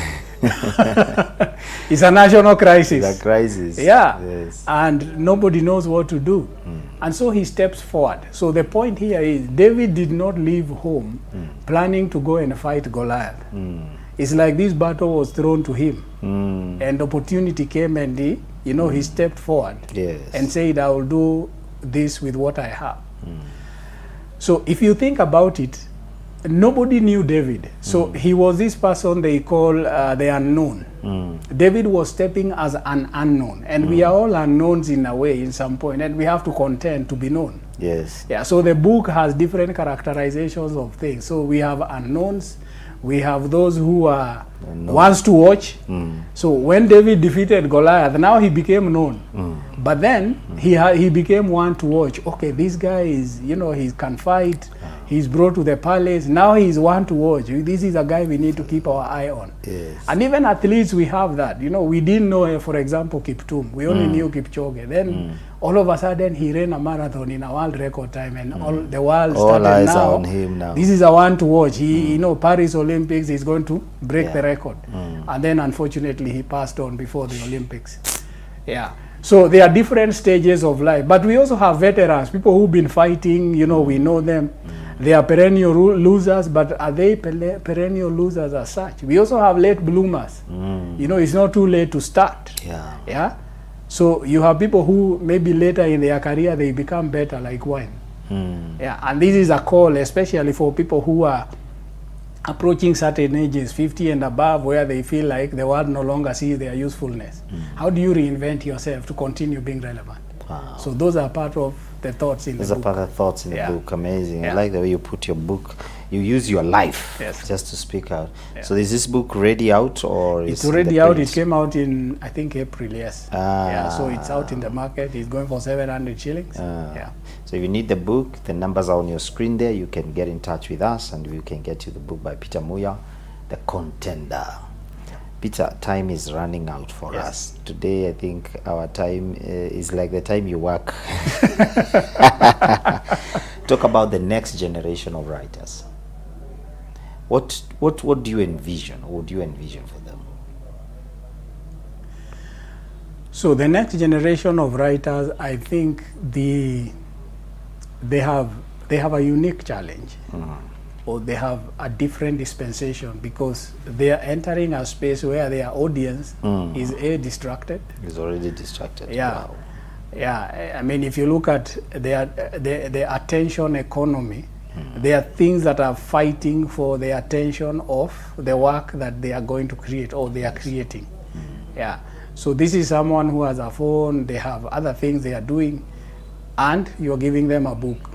It's a national crisis. It's a crisis. Yeah. Yes. And nobody knows what to do. And so he steps forward. So the point here is David did not leave home planning to go and fight Goliath. It's like this battle was thrown to him. And opportunity came and he stepped forward Yes. and said, I will do this with what I have. So if you think about it, nobody knew David. So he was this person they call the unknown. David was stepping as an unknown, and we are all unknowns in a way, in some point, and we have to contend to be known. Yes. Yeah. So the book has different characterizations of things. So we have unknowns, we have those who are wants to watch. So when David defeated Goliath, now he became known. But then he became one to watch. Okay, this guy is, you know, he can fight. He's brought to the palace. Now he's one to watch. This is a guy we need to keep our eye on. Yes. And even athletes, we have that. You know, we didn't know, for example, Kiptum. We only knew Kipchoge. Then all of a sudden, he ran a marathon in a world record time, and all the world started eyes now. are on him now. This is a one to watch. He, you know, Paris Olympics is going to break the record. And then, unfortunately, he passed on before the Olympics. Yeah. So there are different stages of life. But we also have veterans, people who've been fighting. You know, we know them. They are perennial losers, but are they perennial losers as such? We also have late bloomers. You know, it's not too late to start. Yeah. Yeah. So you have people who maybe later in their career they become better, like wine. Yeah. And this is a call, especially for people who are approaching certain ages, 50 and above, where they feel like the world no longer sees their usefulness. How do you reinvent yourself to continue being relevant? Wow. So those are part of the thoughts in the book. Those are part of the thoughts in the book. Amazing. I like the way you put your book. You use your life just to speak out. So is this book ready out, or it's already out? It came out in, I think, April. Yes. Yeah. So it's out in the market. It's going for 700 shillings. Yeah. So if you need the book, the numbers are on your screen there. You can get in touch with us, and we can get you the book by Peter Muya, The Contender. Peter, time is running out for us. Today, I think our time is like the time you work. Talk about the next generation of writers. What do you envision? What do you envision for them? So the next generation of writers, I think they have a unique challenge. Or they have a different dispensation, because they are entering a space where their audience is distracted. Is already distracted. Yeah. Wow. Yeah. I mean, if you look at the attention economy, there are things that are fighting for the attention of the work that they are going to create, or they are creating. Yeah. So this is someone who has a phone, they have other things they are doing, and you're giving them a book.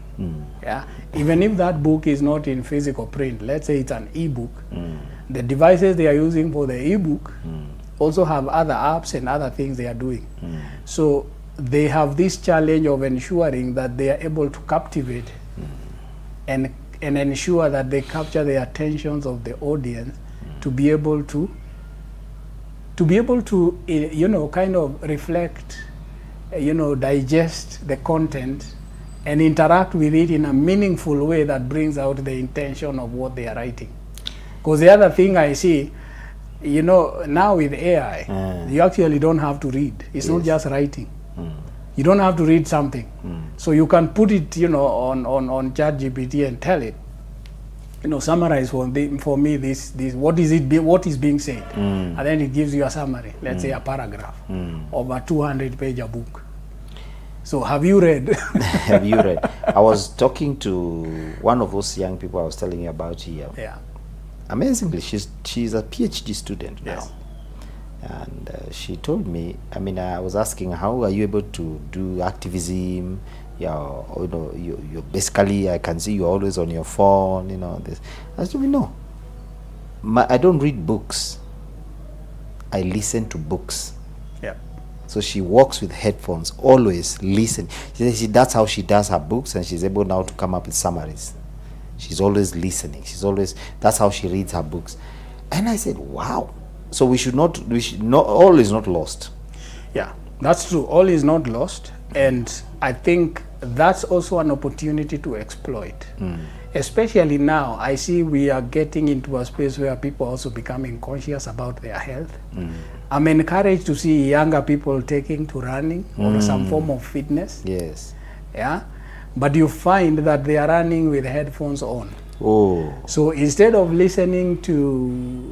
Yeah. Even if that book is not in physical print, let's say it's an e-book, the devices they are using for the e-book also have other apps and other things they are doing. So they have this challenge of ensuring that they are able to captivate and ensure that they capture the attentions of the audience to be able to you know, kind of reflect, you know, digest the content and interact with it in a meaningful way that brings out the intention of what they are writing. Because the other thing I see, you know, now with AI, you actually don't have to read. It's not just writing. You don't have to read something. So you can put it, you know, on ChatGPT and tell it, you know, summarize for me this what is being said, and then it gives you a summary. Let's say a paragraph of a 200-page book. So have you read? Have you read? I was talking to one of those young people I was telling you about here. Yeah. Amazingly, she's a PhD student now. And she told me, I mean, I was asking, how are you able to do activism? Yeah, you know, you're basically, I can see you're always on your phone, you know, this. I said, no, I don't read books. I listen to books. Yeah. So she walks with headphones, always listen. She says that's how she does her books, and she's able now to come up with summaries. She's always listening. That's how she reads her books. And I said, wow. So we should not, all is not lost. Yeah, that's true. All is not lost. And I think that's also an opportunity to exploit. Especially now, I see we are getting into a space where people are also becoming conscious about their health. I'm encouraged to see younger people taking to running or some form of fitness. Yes. Yeah. But you find that they are running with headphones on. Oh. So instead of listening to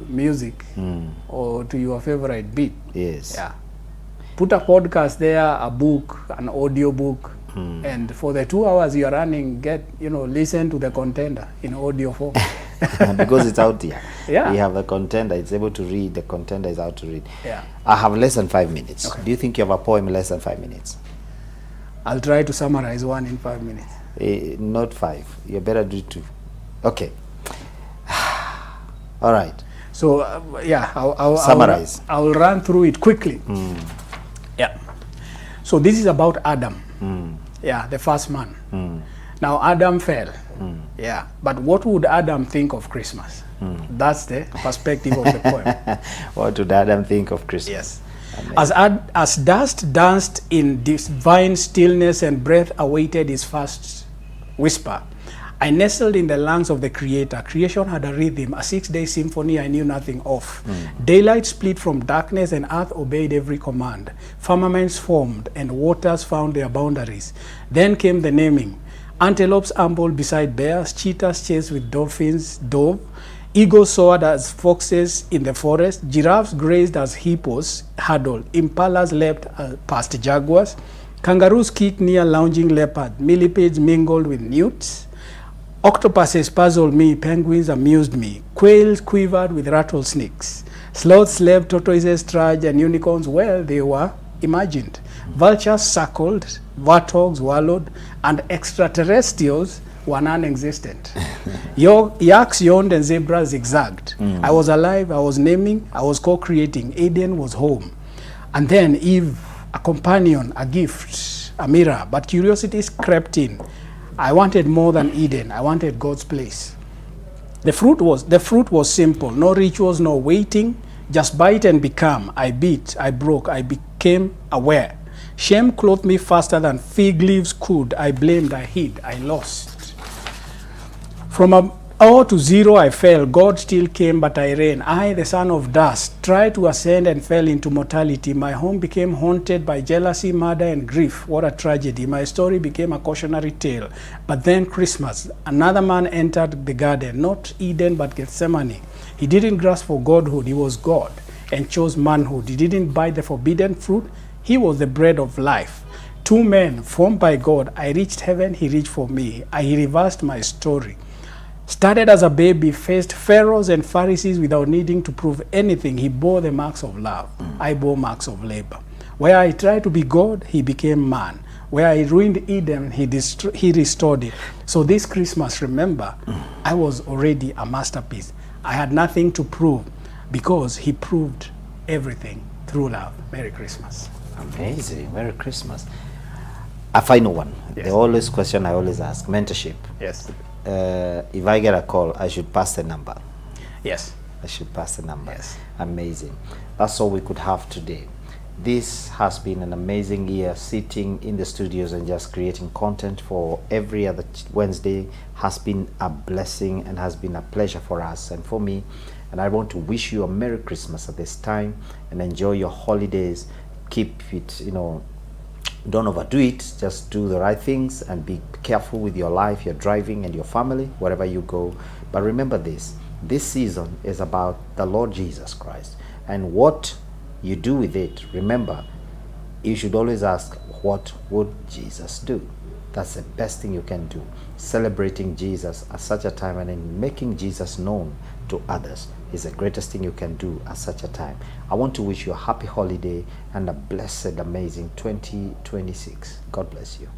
music or to your favorite beat, yes, yeah, put a podcast there, a book, an audio book, And for the 2 hours you're running, listen to the contender in audio form. Because it's out here. Yeah. We have the contender, it's able to read, the contender is out to read. Yeah. I have less than 5 minutes. Okay. Do you think you have a poem in less than 5 minutes? I'll try to summarize one in 5 minutes. Not 5. You better do 2. Okay. All right. So, Summarize. I'll run through it quickly. Yeah. So this is about Adam. Yeah, the first man. Now Adam fell. Yeah. But what would Adam think of Christmas? That's the perspective of the poem. What would Adam think of Christmas? Yes. As dust danced in divine stillness and breath awaited his first whisper, I nestled in the lungs of the Creator. Creation had a rhythm, a 6-day symphony I knew nothing of. Daylight split from darkness and earth obeyed every command. Firmaments formed and waters found their boundaries. Then came the naming. Antelopes ambled beside bears, cheetahs chased with dolphins, dove. Eagles soared as foxes in the forest. Giraffes grazed as hippos huddled. Impalas leapt past jaguars. Kangaroos kicked near lounging leopards. Millipedes mingled with newts. Octopuses puzzled me, penguins amused me. Quails quivered with rattlesnakes. Sloths slept, tortoises trudged, and unicorns, well, they were imagined. Vultures circled, warthogs wallowed, and extraterrestrials were non-existent. Yaks yawned and zebras zigzagged. I was alive, I was naming, I was co-creating. Eden was home. And then Eve, a companion, a gift, a mirror. But curiosity crept in. I wanted more than Eden. I wanted God's place. The fruit was simple. No rituals, no waiting. Just bite and become. I bit, I broke, I became aware. Shame clothed me faster than fig leaves could. I blamed, I hid, I lost. From a 0 to 0 I fell. God still came, but I ran. I, the son of dust, tried to ascend and fell into mortality. My home became haunted by jealousy, murder, and grief. What a tragedy. My story became a cautionary tale. But then Christmas, another man entered the garden, not Eden, but Gethsemane. He didn't grasp for godhood. He was God and chose manhood. He didn't bite the forbidden fruit. He was the bread of life. 2 men formed by God. I reached heaven. He reached for me. He reversed my story. Started as a baby, faced pharaohs and Pharisees without needing to prove anything. He bore the marks of love. I bore marks of labor. Where I tried to be God, he became man. Where I ruined Eden, he restored it. So this Christmas, remember, I was already a masterpiece. I had nothing to prove because he proved everything through love. Merry Christmas. Amazing. Merry Christmas. A final one. Yes. The always question I always ask, mentorship. Yes. If I get a call, I should pass the number. Yes. I should pass the number. Yes. Amazing. That's all we could have today. This has been an amazing year sitting in the studios and just creating content for every other Wednesday. Has been a blessing and has been a pleasure for us and for me. And I want to wish you a Merry Christmas at this time and enjoy your holidays. Keep it, don't overdo it. Just do the right things and be careful with your life, your driving, and your family, wherever you go. But remember this season is about the Lord Jesus Christ. And what you do with it, remember, you should always ask, what would Jesus do? That's the best thing you can do. Celebrating Jesus at such a time and in making Jesus known to others is the greatest thing you can do at such a time. I want to wish you a happy holiday and a blessed, amazing 2026. God bless you.